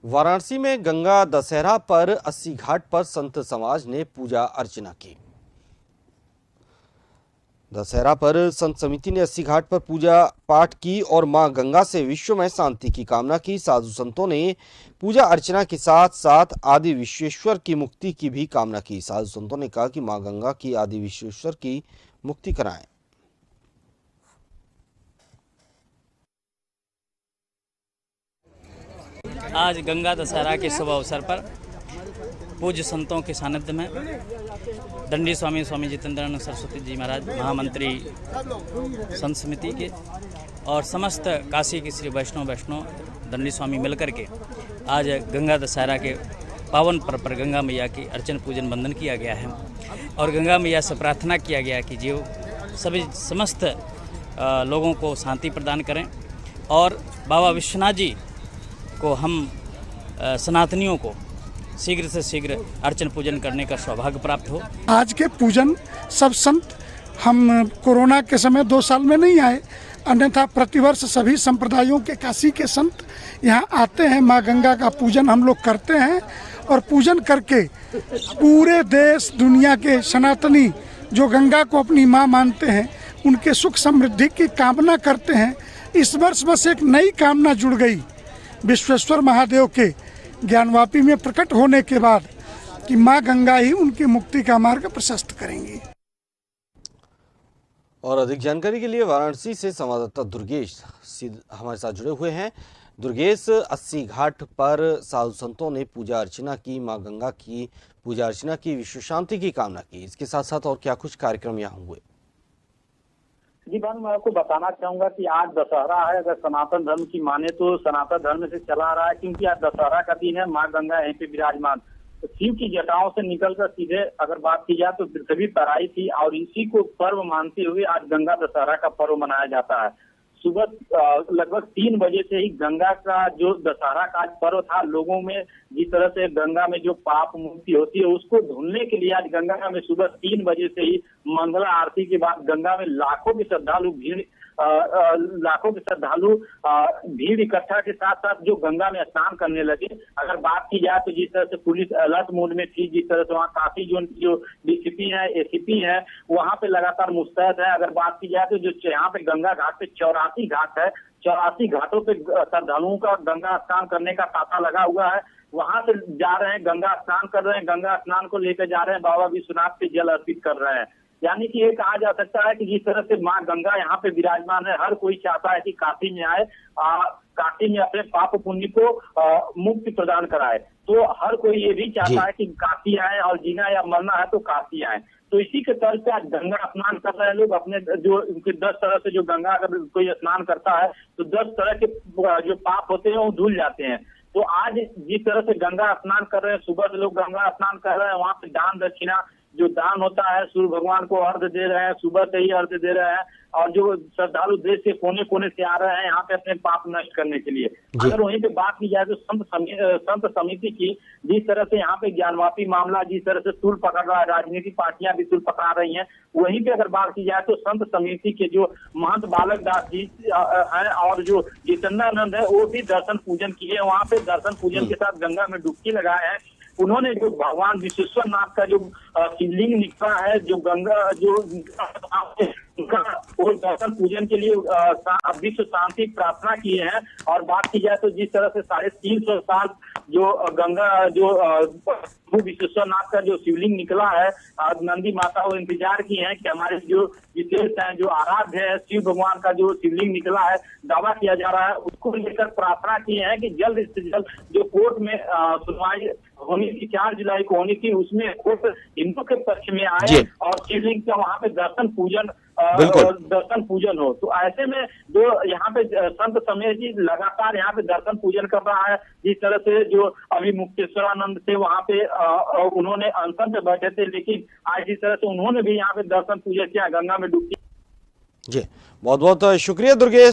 वाराणसी में गंगा दशहरा पर 80 घाट पर संत समाज ने पूजा अर्चना की। दशहरा पर संत समिति ने 80 घाट पर पूजा पाठ की और मां गंगा से विश्व में शांति की कामना की। साधु संतों ने पूजा अर्चना के साथ साथ आदि विश्वेश्वर की मुक्ति की भी कामना की। साधु संतों ने कहा कि मां गंगा की आदि विश्वेश्वर की मुक्ति कराएं। आज गंगा दशहरा के शुभ अवसर पर पूज्य संतों के सानिध्य में दंडी स्वामी स्वामी जितेंद्रानंद सरस्वती जी महाराज महामंत्री संत समिति के और समस्त काशी के श्री वैष्णव दंडी स्वामी मिलकर के आज गंगा दशहरा के पावन पर्व पर गंगा मैया की अर्चन पूजन वंदन किया गया है और गंगा मैया से प्रार्थना किया गया कि जो सभी समस्त लोगों को शांति प्रदान करें और बाबा विश्वनाथ जी को हम सनातनियों को शीघ्र से शीघ्र अर्चन पूजन करने का सौभाग्य प्राप्त हो। आज के पूजन सब संत हम कोरोना के समय 2 साल में नहीं आए, अन्यथा प्रतिवर्ष सभी संप्रदायों के काशी के संत यहाँ आते हैं। माँ गंगा का पूजन हम लोग करते हैं और पूजन करके पूरे देश दुनिया के सनातनी जो गंगा को अपनी माँ मानते हैं उनके सुख समृद्धि की कामना करते हैं। इस वर्ष बस एक नई कामना जुड़ गई विश्वेश्वर महादेव के ज्ञानवापी में प्रकट होने के बाद कि मां गंगा ही उनकी मुक्ति का मार्ग प्रशस्त करेंगी। और अधिक जानकारी के लिए वाराणसी से संवाददाता दुर्गेश हमारे साथ जुड़े हुए हैं। दुर्गेश, 80 घाट पर साधु संतों ने पूजा अर्चना की, मां गंगा की पूजा अर्चना की, विश्व शांति की कामना की। इसके साथ साथ और क्या कुछ कार्यक्रम यहाँ हुए? जी भाई, मैं आपको बताना चाहूंगा कि आज दशहरा है। अगर सनातन धर्म की माने तो सनातन धर्म से चला आ रहा है, क्योंकि आज दशहरा का दिन है। माँ गंगा यहीं पे विराजमान, तो शिव की जटाओं से निकलकर सीधे अगर बात की जाए तो पृथ्वी पर आई थी और इसी को पर्व मानते हुए आज गंगा दशहरा का पर्व मनाया जाता है। सुबह लगभग 3 बजे से ही गंगा का जो दशहरा का आज पर्व था, लोगों में जिस तरह से गंगा में जो पाप मुक्ति होती है उसको ढूंढने के लिए आज गंगा में सुबह 3 बजे से ही मंगला आरती के बाद गंगा में लाखों के श्रद्धालु भीड़ इकट्ठा के साथ साथ जो गंगा में स्नान करने लगे। अगर बात की जाए तो जिस तरह से पुलिस अलर्ट मोड में थी, जिस तरह से वहाँ काफी जोन की जो डीसीपी है, एसीपी है, वहाँ पे लगातार मुस्तैद है। अगर बात की जाए तो जो यहाँ पे गंगा घाट पे 84 घाट है, 84 घाटों पे श्रद्धालुओं का गंगा स्नान करने का तांता लगा हुआ है। वहां से जा रहे हैं, गंगा स्नान कर रहे हैं, गंगा स्नान को लेकर जा रहे हैं, बाबा विश्वनाथ पे जल अर्पित कर रहे हैं। यानी कि ये कहा जा सकता है कि जिस तरह से माँ गंगा यहाँ पे विराजमान है, हर कोई चाहता है कि काशी में आए, काशी में अपने पाप पुण्य को मुक्ति प्रदान कराए। तो हर कोई ये भी चाहता है कि काशी आए और जीना या मरना है तो काशी आए। तो इसी के तर्ज पे आज गंगा स्नान कर रहे हैं लोग। अपने जो उनके 10 तरह से जो गंगा अगर कोई स्नान करता है तो 10 तरह के जो पाप होते हैं वो धुल जाते हैं। तो आज जिस तरह से गंगा स्नान कर रहे हैं, सुबह से लोग गंगा स्नान कर रहे हैं, वहाँ पे दान दक्षिणा जो दान होता है सूर्य भगवान को अर्घ्य दे रहे हैं, सुबह से ही अर्घ्य दे रहे हैं। और जो श्रद्धालु देश के कोने कोने से आ रहे हैं यहाँ पे अपने पाप नष्ट करने के लिए। अगर वहीं पे बात की जाए तो संत समिति की जिस तरह से यहाँ पे ज्ञानवापी मामला जिस तरह से सूल पकड़ रहा है, राजनीतिक पार्टियां भी सूल पकड़ा रही हैं, वहीं पे अगर बात की जाए तो संत समिति के जो महंत बालक दास जी है और जो जितेंद्रानंद है वो भी दर्शन पूजन किए। वहाँ पे दर्शन पूजन के साथ गंगा में डुबकी लगाए हैं। उन्होंने जो भगवान विश्वेश्वर नाथ का जो शिवलिंग निकला है, जो गंगा जो उनका वो दर्शन पूजन के लिए विश्व शांति प्रार्थना किए हैं। और बात की जाए तो जिस तरह से 350 साल जो गंगा जो विश्वेश्वर नाथ का जो शिवलिंग निकला है, नंदी माता वो इंतजार की है कि हमारे जो विशेष है, जो आराध्य है शिव भगवान का जो शिवलिंग निकला है, दावा किया जा रहा है, उसको लेकर प्रार्थना किए हैं कि जल्द से जल्द जो कोर्ट में सुनवाई होनी थी, 4 जुलाई को होनी थी, उसमें कोर्ट हिंदू के पक्ष में आए और शिवलिंग का वहाँ पे दर्शन पूजन हो। तो ऐसे में जो यहाँ पे संत समिति लगातार यहाँ पे दर्शन पूजन कर रहा है। जिस तरह से जो अभी मुक्तेश्वरानंद थे वहाँ पे उन्होंने अनशन पे बैठे थे, लेकिन आज जिस तरह से उन्होंने भी यहाँ पे दर्शन पूजन किया, गंगा में डुबकी। जी, बहुत बहुत शुक्रिया दुर्गेश।